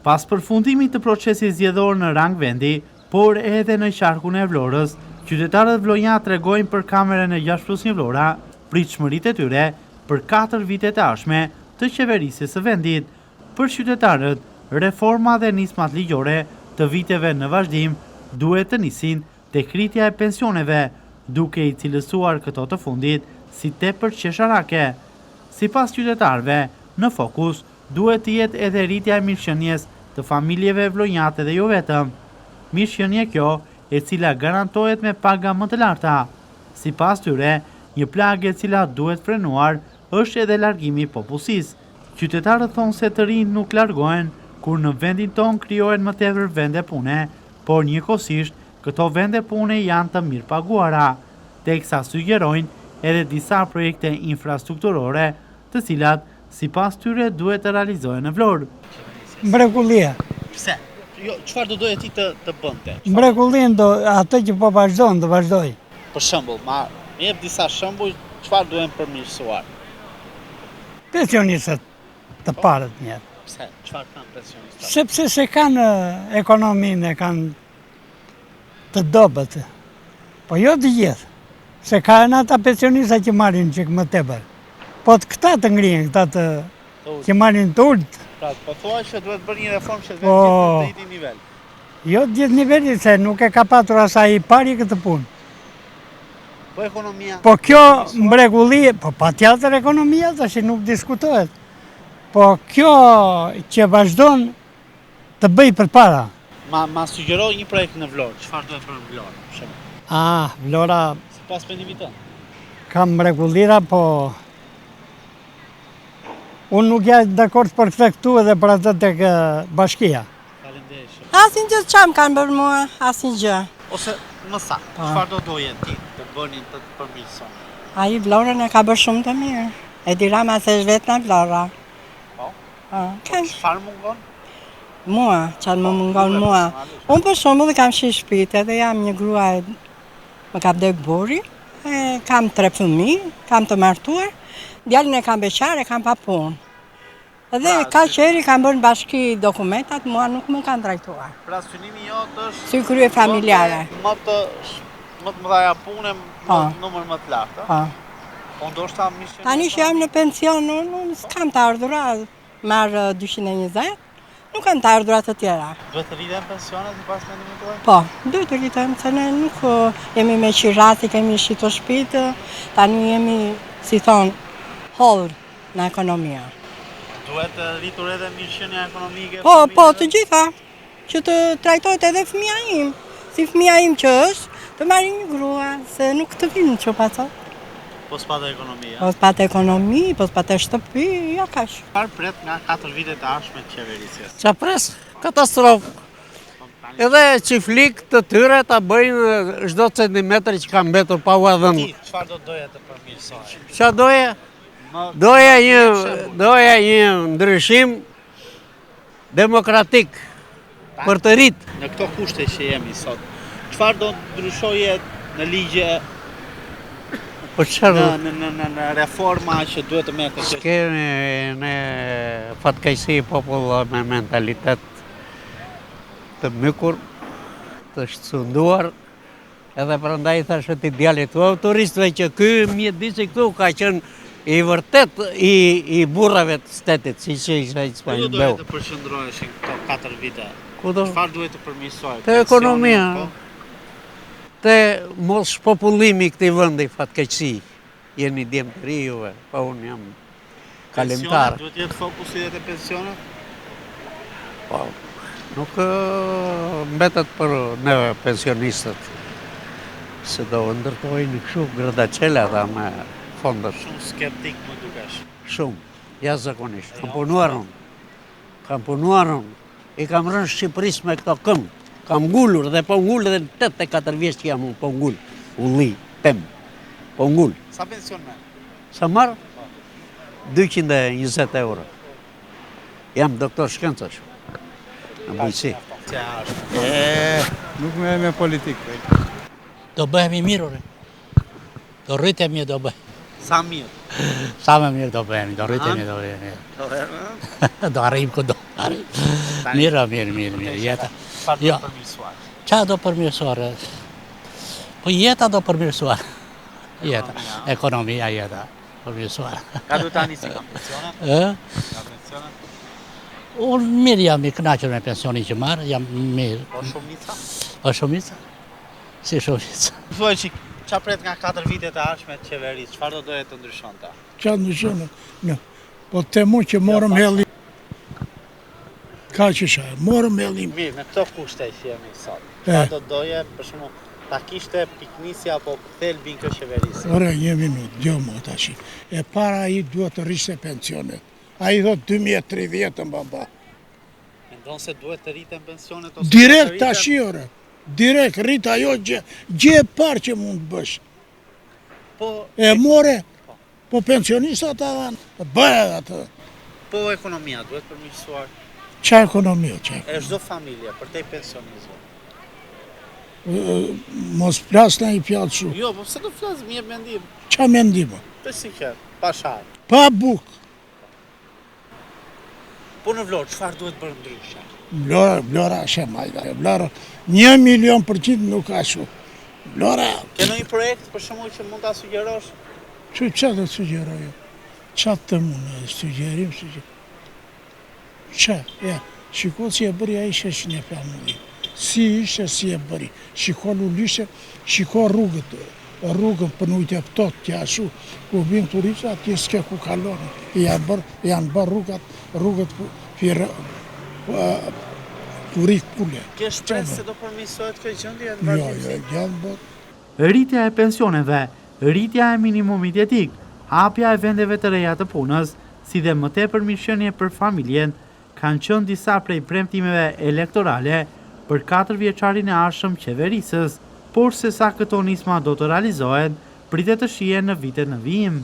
Pas përfundimit të procesit zgjedhor në rang vendi, por edhe në qarkun e Vlorës, qytetarët vlonjat tregojnë për kamerën e 6+1 Vlora pritshmëritë e tyre për 4 vite të ardhshme të qeverisjes së vendit. Për qytetarët, reforma dhe nismat ligjore të viteve në vazhdim duhet të nisin tek rritja e pensioneve, duke i cilësuar këto të fundit si tepër qesharake. Sipas qytetarëve, në fokus duhet të jetë edhe rritja e mirëqenies të familjeve vlonjate dhe jo vetëm. Mirëqenie kjo e cila garantohet me paga më të larta. Sipas tyre, një plagë e cila duhet frenuar është edhe largimi i popullsisë. Qytetarët thonë se të rinjt nuk largohen kur në vendin ton krijohen më tepër vende pune, por njëkohësisht këto vende pune janë të mirë paguara, teksa sugjerojnë edhe disa projekte infrastrukturore, të cilat sipas tyre duhet të realizohen në Vlorë. Mrekullia. Pse? Jo, çfarë do doje ti të bënte? Mrekullin do atë që po vazhdon të vazhdoj. Për shembull, më jep disa shembuj çfarë duhen përmirësuar. Pensionistët të parët një. Pse? Çfarë kanë pensionistët? Sepse se kanë ekonominë, kanë të dobët. Po jo të gjithë. Se kanë ata pensionista që marrin çik më tepër. Po të këta të ngrihen, këta që marrin të ulët. Pra, po thua që duhet bërë një reformë që të gjithë nivel. Jo të gjithë nivelit, se nuk e ka patur asaj i pari këtë punë. Po ekonomia? Po kjo mrekulli, po patjetër ekonomia, tash nuk diskutohet. Po kjo që vazhdon të bëj përpara. Ma sugjeroj një projekt në Vlorë. Çfarë duhet bërë në Vlorë? Vlora. Sipas pendimit tënd. Kam mrekullira, po unë nuk jam dakord për këtë këtu edhe për atë tek bashkia. Faleminderit. Asnjë gjë çam kanë bërë mua, asnjë gjë. Ose më saktë, çfarë do doje ti të bënin të përmirëson? Ai Vlorën e ka bërë shumë të mirë. Edi Rama se është vetë në Vlora. Po? Çfarë mungon? Mua, çfarë më mungon mua? Unë për shembull kam shi shtëpi edhe jam një grua, më ka vdek burri, kam 3 fëmijë, kam të martuar. Djalin e kam beqar, e kam pa punë. Edhe ka qeri kam bërë në bashki dokumentat, mua nuk më kanë drejtuar. Pra synimi jot është si krye familjare. Më të mëdhaja pune, numër më të lartë. Po ndoshta mishë. Tani që jam në pension, unë s'kam të ardhura, marr 220, nuk kam të ardhura të tjera. Duhet të rriten pensionet sipas mendimit tuaj? Po, duhet të rriten, se ne nuk jemi me qirati, kemi shitur shtëpitë, tani jemi, si thonë, hollë në ekonomia. Duhet të rritur edhe mirëqenia ekonomike? Po, të gjitha, që të trajtohet edhe fëmia im. Si fëmia im që është, të marrë një grua, se nuk të vinë që pasat. Po s'patë ekonomia? Po s'patë ekonomi, po s'patë shtëpi, ja kash. Çfarë pret nga 4 vite të ardhshme të qeverisjes? Qa pres? Katastrofë. Edhe qiflik të tyre ta bëjnë çdo centimetër që ka mbetur pa u dhënë. Ti, çfarë do doje të përmirësohej? Qa doje? Doja një ndryshim demokratik për të rritë. Në këto kushte që jemi sot, çfarë do ndryshoje në ligje, në reforma që duhet të merret? Kemi në fatkeqësi popull me mentalitet të mykur, të shqetësuar, edhe prandaj thashë ti djalit tuaj turistëve që ky mjedisi këtu ka qenë i vërtet i burrave të shtetit, si që ishte i Spanjë. Ku do të përqendroheshin këto 4 vite? Çfarë duhet të përmirësohet? Te ekonomia, te mos shpopullimi i këtij vendi, fatkeqësi. Jeni djem të ri juve, pa unë jam kalimtar. Duhet jetë fokusi edhe te pensionet? Po, nuk mbetet për neve pensionistët. Se do ndërtojnë kështu gradacela ata me fondet. Shumë skeptik më dukesh. Shumë, jashtëzakonisht. Kam punuar unë. I kam rënë Shqipërisë me këto këmbë. Kam ngullur dhe po ngull edhe në 84 vjeç që jam unë, po ngull. Ulli, pem, po ngull. Sa pension merr? Sa marr? 220 euro. Jam doktor shkencash. Në bujqësi. Nuk me politikë. Do bëhemi mirë, do rritemi, do bëhemi. Sa mirë? Sa më mirë do bëhemi, do rritemi, do arrijmë kudo. Mirë, jeta. Çfarë do Jo. përmirësuar? Qa do përmirësuar? Po jeta do përmirësuar. Jeta, ekonomia jeta përmirësuar. Ka du tani si kam pensionet? Ë? Ka pensionet? Unë mirë jam i kënaqur me pensionin që marr, jam mirë. Po shumica? Po shumica? Si shumica? Thuaj që qa pret nga 4 vitet e ardhshme të qeverisë, çfarë do doje të ndryshonte? Qa ndryshone? No. Po të mu që morëm hellim. Ka që shaj, morëm hellim. Mirë, me këto kushte që jemi sot. E. Çfarë do doje, për shembull, ta kishte piknisja apo thelbin kjo qeverisë? Ore, një minutë, djo më tash. E para ai duhet të rriste pensionet. Ai thot 2030 baba. Mendon se duhet të rriten pensionet ose Direkt të tash ore. Direkt rrit ajo gjë e parë që mund të bësh. Po, E more, po pensionistat avan, bëhet atë. po ekonomia duhet përmirësuar Qa ekonomia, qa? e çdo familje për te pensionizëm. Mos plas në i pjallë shu. Jo, po pse do flas, më jep mendim. Qa mendimo? Të sinqert, pa shaj. Pa buk. Po në Vlorë, çfarë duhet bërë ndryshe? Vlora është e majda. Vlora 1 milion për qitë nuk ka shu. Vlora, Ke ndonjë projekt për shembull që mund ta sugjerosh? qa të sugjerojo? Qa të mund, sugjerim, Qa, ja, shiko si e bëri a ishe që një familje. Si ishe, si e bëri. Shiko lullishe, shiko rrugën për në ujtë e pëtot, tja shu, ku vinë turistë, atje s'ke ku kalonë. Janë bërë rrugët turik pule. Ke shpresë se do përmirësohet kjo gjendje e Jo, vazhdimsi? gjallë bërë. Rritja e pensioneve, rritja e minimumit jetik, hapja e vendeve të reja të punës, si dhe më tepër mirëqenie për familjen, kanë qenë disa prej premtimeve elektorale për 4 vjeçarin e ardhshëm qeverisës, por se sa këto nisma do të realizohen, pritet të shihen në vitet në vijim.